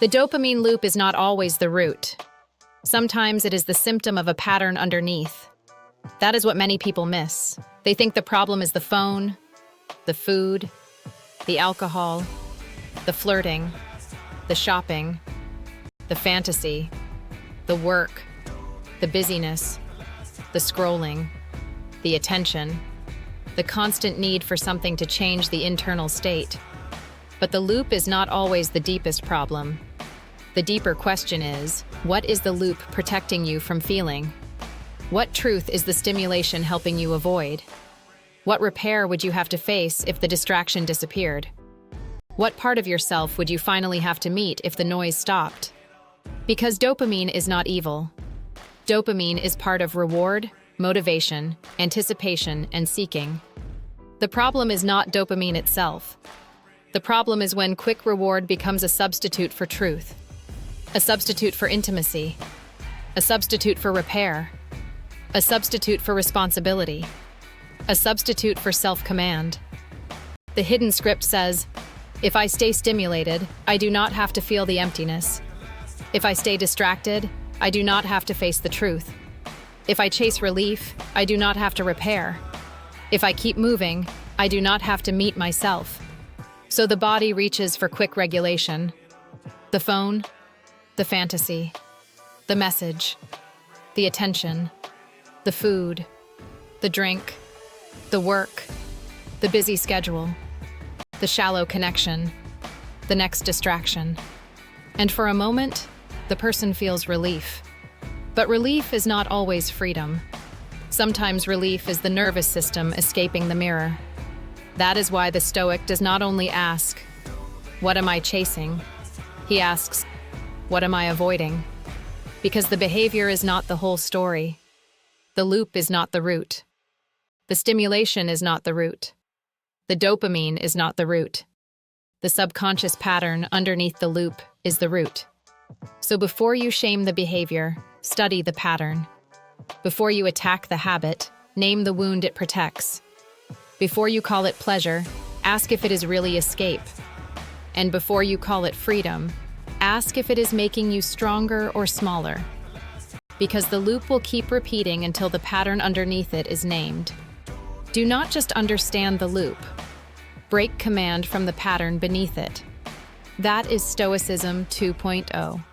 The dopamine loop is not always the root. Sometimes it is the symptom of a pattern underneath. That is what many people miss. They think the problem is the phone, the food, the alcohol, the flirting, the shopping, the fantasy, the work, the busyness, the scrolling, the attention, the constant need for something to change the internal state. But the loop is not always the deepest problem. The deeper question is, what is the loop protecting you from feeling? What truth is the stimulation helping you avoid? What repair would you have to face if the distraction disappeared? What part of yourself would you finally have to meet if the noise stopped? Because dopamine is not evil. Dopamine is part of reward, motivation, anticipation, and seeking. The problem is not dopamine itself. The problem is when quick reward becomes a substitute for truth, a substitute for intimacy, a substitute for repair, a substitute for responsibility, a substitute for self-command. The hidden script says, if I stay stimulated, I do not have to feel the emptiness. If I stay distracted, I do not have to face the truth. If I chase relief, I do not have to repair. If I keep moving, I do not have to meet myself. So the body reaches for quick regulation. The phone, the fantasy, the message, the attention, the food, the drink, the work, the busy schedule, the shallow connection, the next distraction. And for a moment, the person feels relief. But relief is not always freedom. Sometimes relief is the nervous system escaping the mirror. That is why the Stoic does not only ask, "What am I chasing?" He asks, "What am I avoiding?" Because the behavior is not the whole story. The loop is not the root. The stimulation is not the root. The dopamine is not the root. The subconscious pattern underneath the loop is the root. So before you shame the behavior, study the pattern. Before you attack the habit, name the wound it protects. Before you call it pleasure, ask if it is really escape. And before you call it freedom, ask if it is making you stronger or smaller. Because the loop will keep repeating until the pattern underneath it is named. Do not just understand the loop. Break command from the pattern beneath it. That is Stoicism 2.0.